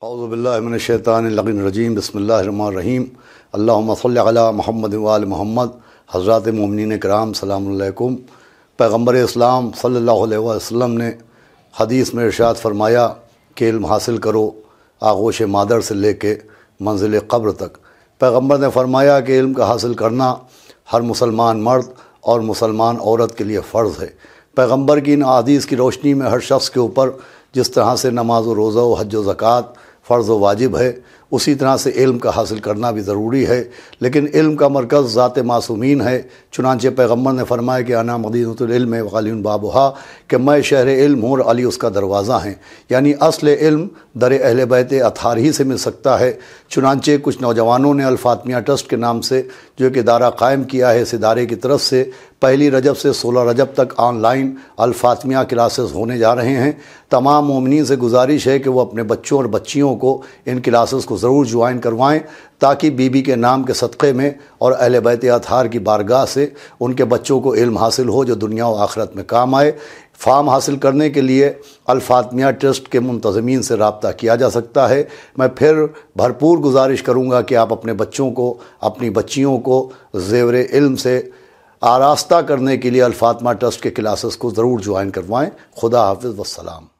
اعوذ باللہ من الشیطان الرجیم بسم اللہ الرحمن الرحیم اللہم صلی علی محمد وآل محمد۔ حضرات مومنین کرام السلام علیکم۔ پیغمبر اسلام صلی اللہ علیہ وسلم نے حدیث میں ارشاد فرمایا کہ علم حاصل کرو آغوش مادر سے لے کے منزل قبر تک۔ پیغمبر نے فرمایا کہ علم کا حاصل کرنا ہر مسلمان مرد اور مسلمان عورت کے لیے فرض ہے۔ پیغمبر کی ان احادیث کی روشنی میں ہر شخص کے اوپر جس طرح سے نماز و روزہ و حج و زکوٰۃ فرض و واجب ہے، اسی طرح سے علم کا حاصل کرنا بھی ضروری ہے، لیکن علم کا مرکز ذات معصومین ہے۔ چنانچہ پیغمبر نے فرمایا کہ انا مدینۃ العلم وعلی بابھا، کہ میں شہر علم ہوں اور علی اس کا دروازہ ہیں، یعنی اصل علم در اہل بیت اطہار ہی سے مل سکتا ہے۔ چنانچہ کچھ نوجوانوں نے الفاطمیہ ٹرسٹ کے نام سے جو ایک ادارہ قائم کیا ہے، اس ادارے کی طرف سے 1 رجب سے 16 رجب تک آن لائن الفاطمیہ کلاسز ہونے جا رہے ہیں۔ تمام مومنین سے گزارش ہے کہ وہ اپنے بچوں اور بچیوں کو ان کلاسز کو ضرور جوائن کروائیں، تاکہ بی بی کے نام کے صدقے میں اور اہل بیت اطہار کی بارگاہ سے ان کے بچوں کو علم حاصل ہو جو دنیا و آخرت میں کام آئے۔ فارم حاصل کرنے کے لیے الفاطمیہ ٹرسٹ کے منتظمین سے رابطہ کیا جا سکتا ہے۔ میں پھر بھرپور گزارش کروں گا کہ آپ اپنے بچوں کو، اپنی بچیوں کو زیور علم سے آراستہ کرنے کے لیے الفاطمیہ ٹرسٹ کے کلاسز کو ضرور جوائن کروائیں۔ خدا حافظ والسلام۔